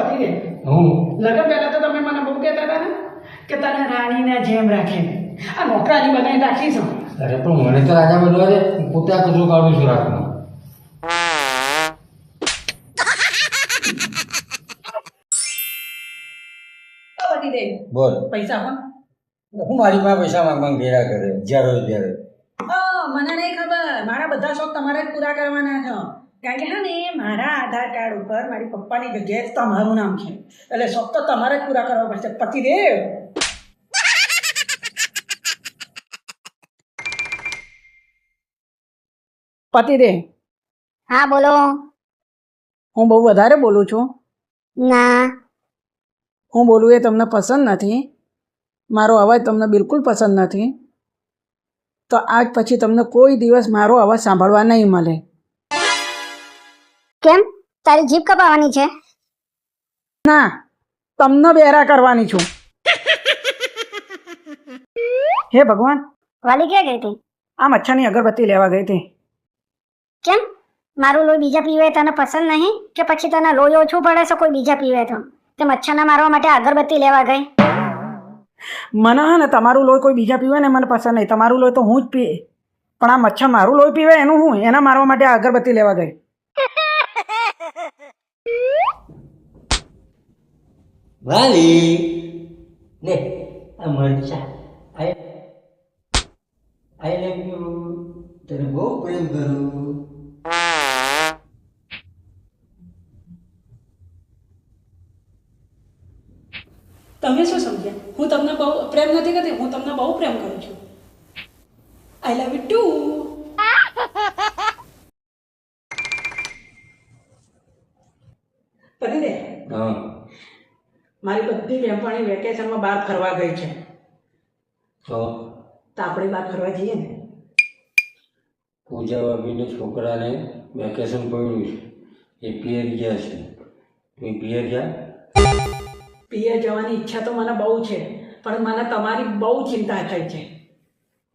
પતિ દે હું લગન પહેલા તો તમે મને બહુ કહેતા હતા ને કે તને રાણીના જેમ રાખે, આ નોકરાની બનાવીને રાખી છો. અરે પણ મને તો રાજા બનવા દે, હું પોતે આ કચરો કાઢું છું રાતનો. પતિ દે બોલ. પૈસા આપો. હું મારી પાસે પૈસા માંગવા ઘેરા કરે જ્યારે ત્યારે. મને નહીં ખબર, મારા બધા શોખ તમારે જ પૂરા કરવાના છે. કારણ કે હા ને મારા આધાર કાર્ડ ઉપર મારી પપ્પાની જગ્યાએ તમારું નામ છે, એટલે શોખ તો તમારે જ પૂરા કરવા પડશે. પતિદેવ પતિદેવ હા બોલો. હું બહુ વધારે બોલું છું. ના. હું બોલું એ તમને પસંદ નથી, મારો અવાજ તમને બિલકુલ પસંદ નથી, તો આજ પછી તમને કોઈ દિવસ મારો અવાજ સાંભળવા નહીં મળે. કેમ, તારી જીભ કપાવાની છે? ના, તમને બેરા કરવાની છું. હે ભગવાન, વાલી ક્યાં ગઈ હતી? આ મચ્છરની અગરબત્તી લેવા ગઈ હતી. કેમ, મારું લોહી બીજા પીવે તને પસંદ નહીં, કે પછી તને લોહી ઓછું પડે છે કોઈ બીજા પીવે તો તે મચ્છરને મારવા માટે અગરબત્તી લેવા ગઈ? મને હે ને તમારું લોહી કોઈ બીજા પીવે ને મને પસંદ નહીં, તમારું લોહી તો હું જ પીએ, પણ આ મચ્છર મારું લોહી પીવે એનું હું, એના મારવા માટે આ અગરબત્તી લેવા ગઈ. વાલી લે આ મરચા. આઈ લવ યુ, તને બહુ પ્રેમ કરું. તમે શું સમજ્યા? હું તમને બહુ પ્રેમ નથી કરતી, હું તમને બહુ પ્રેમ કરું છું. આઈ લવ યુ ટુ. પતિદેવ, હા મારી બધી બહેનપણી વેકેશનમાં બહાર ફરવા ગઈ છે, તો તો આપણે બહાર ફરવા જઈએ ને? પૂજા ભાભીને છોકરાને વેકેશન પડ્યું છે, એ પિયર ગયા છે. તું પિયર ગયા? પિયર જવાની ઈચ્છા તો મને બહુ છે, પણ મને તમારી બહુ ચિંતા થાય છે.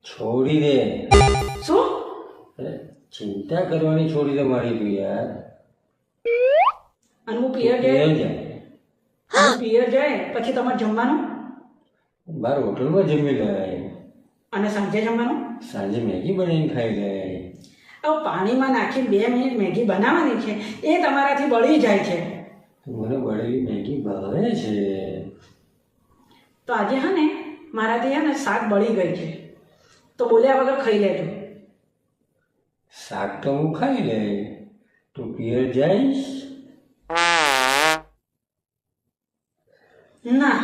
છોડી દે. શું? અરે ચિંતા કરવાની છોડી દે મારી તું યાર. અને હું પિયર જાય, પિયર જાય. હું પિયર જાય પછી તમારે જમવાનું બહાર હોટલમાં જમી લે, અને સાંજે જમવાનું. સાંજે મેગી બનાવીને ખાઈ લે. હવે પાણીમાં નાખી 2 મિનિટ મેગી બનાવવાની છે, એ તમારાથી બળી જાય છે. મને બળેલી મેગી ભાવે છે. તો આજે હા ને મારાથી હે ને શાક બળી ગઈ છે, તો બોલ્યા વગર ખાઈ લેજો. શાક તો હું ખાઈ લે. તું પિયર જઈશ? ના.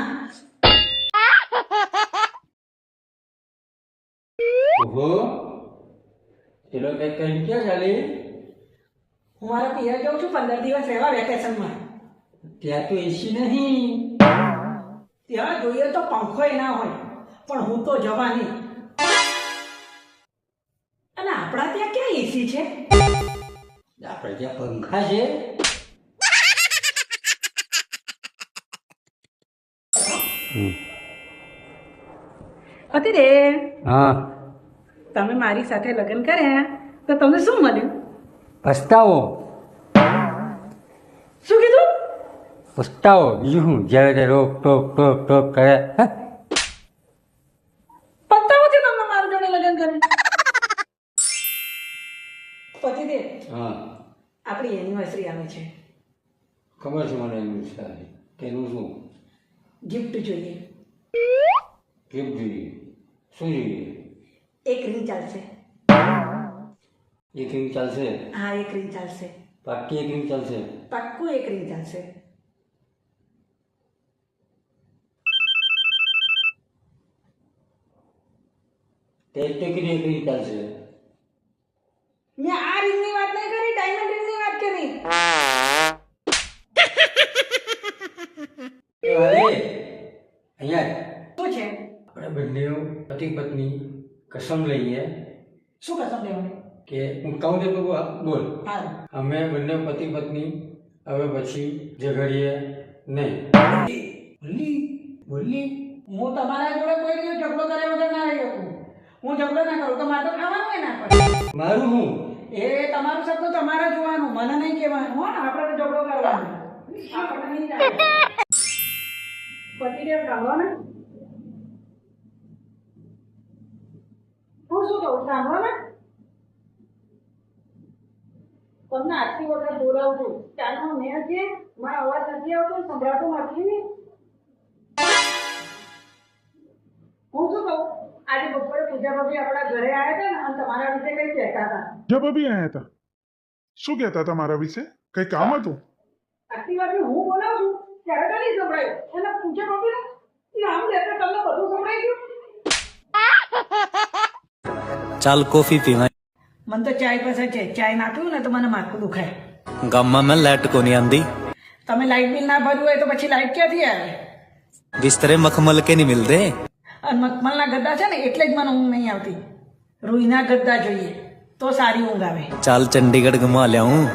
ઓહો, ચલો કઈ કઈ ક્યાં ચાલે? હું મારા પિયર જાઉં છું 15 દિવસ રહેવા વેકેશનમાં. ત્યાં તો એસી નહીં. ત્યાં જોઈએ તો પંખોય ના હોય, પણ હું તો જવાની. અને આપણા ત્યાં ક્યાં એસી છે? આપણે ત્યાં પંખા છે. પતિદેવ, હા. તમે મારી સાથે લગ્ન કર્યા તો તમને શું મળ્યું? પસ્તાવો. શું કીધું? પસ્તાવો બીજું શું? જ્યારે તે રોક ટોક ટોક ટોક કરે. પત્તાઓ છે તમને મારા જોડે લગ્ન કર્યું? પતિદેવ, હા આપણી એનિવર્સરી આવે છે, ખબર છે મને એનું છે. તેનું શું ગિફ્ટ જોઈએ. ગિફ્ટ જોઈએ? શું જોઈએ? એક રિંગ ચાલશે. એક રિંગ ચાલશે? હા, એક રિંગ ચાલશે. પાક્કી એક રિંગ ચાલશે? પાક્કું એક રિંગ ચાલશે. તે કેટલી એક રિંગ ચાલશે? મેં આ રિંગની વાત નહીં કરી, ડાયમંડ રિંગની વાત કરી. એ વાલે અહીંયા શું છે? આપણે બંને પતિ પત્ની કસમ લઈએ. શું કસમ લેવાની? કે હું કહું તો તું બોલ. હા. અમે બંને પતિ પત્ની હવે પછી ઝઘડીએ નહીં. બોલી હું તમારા જોડે કોઈ દિવસ ઝઘડો કર્યા વગર ના રહી શકું. હું ઝઘડો ના કરું તો મારે તો ખાવાનું ના પડે. મારું હું એ તમારું શબ્દ તમારે જોવાનું, મને નહીં કહેવાનું. હો, આપણે તો ઝઘડો કરવાનો. આપણને નહીં ચાલે. પતિદેવ સાંભળો ને. હું શું કહું સાંભળો ને. તમને આટલી વખત બોલાવું છું. ચાલો મેં છે મારો અવાજ નથી આવતો, સંભળાતો નથી. હું શું કહું, આજે બપોરે પૂજા ભાભી આપણા ઘરે આવ્યા હતા ને અને તમારા વિશે કઈ કહેતા હતા. જબ અભી આયા હતા. શું કહેતા હતા મારા વિશે? કઈ કામ હતું? આટલી વાર હું બોલાવું છું ત્યારે તો નહીં સંભળાયું. અને પૂજા ભાભી નામ લેતા તમને બધું સંભળાઈ ગયું. ચાલ કોફી પીવાય. મને તો ચાય પસંદ છે. ચાય ના પીવું ને તો મને માથું દુખાય. ગામમાં મેં લાઈટ કોની આંધી. તમે લાઇટ બિલ ના ભર્યું હોય તો પછી લાઇટ ક્યાંથી આવે? બિસ્તરે મખમલ કે નહીં મિલતે. અને મખમલના ગદ્દા છે ને એટલે જ મને ઊંઘ નહીં આવતી. રૂઈના ગદ્દા જોઈએ તો સારી ઊંઘ આવે. ચાલ ચંડીગઢ ઘુમા લ્યાઉં.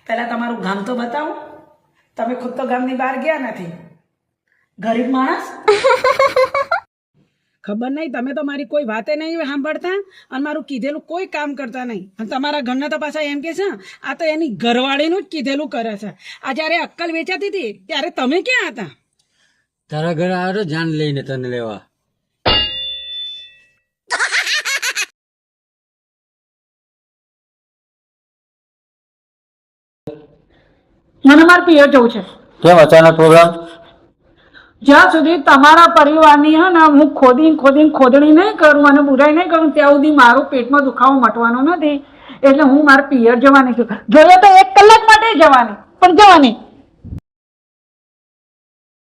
પહેલા તમારું ગામ તો બતાવો. તમે ખુદ તો ગામની બહાર ગયા નથી. ગરીબ માણસ. ખબર નહીં, તમે તો મારી કોઈ વાતે નહીં સાંભળતા અને મારું કીધેલું કોઈ કામ કરતા નહીં. અને તમારા ઘરના તો પાછા એમ કે છે આ તો એની ઘરવાળીનું જ કીધેલું કરે છે. આ જ્યારે અક્કલ વેચાતી હતી ત્યારે તમે ક્યાં હતા? તારા ઘરે આવ્યો જાન લઈને તને લેવા. મને મારે પિયર જવું છે. કેમ અચાનક પ્રોગ્રામ? જ્યાં સુધી તમારા પરિવારની હે ને હું ખોદણી નહીં કરું અને બુરાઈ નહીં કરું ત્યાં સુધી મારું પેટમાં દુખાવો મટવાનો નથી. એટલે હું મારા પિયર જવાની છું. જોઈએ તો 1 કલાક માટે જવાની, પણ જવાની.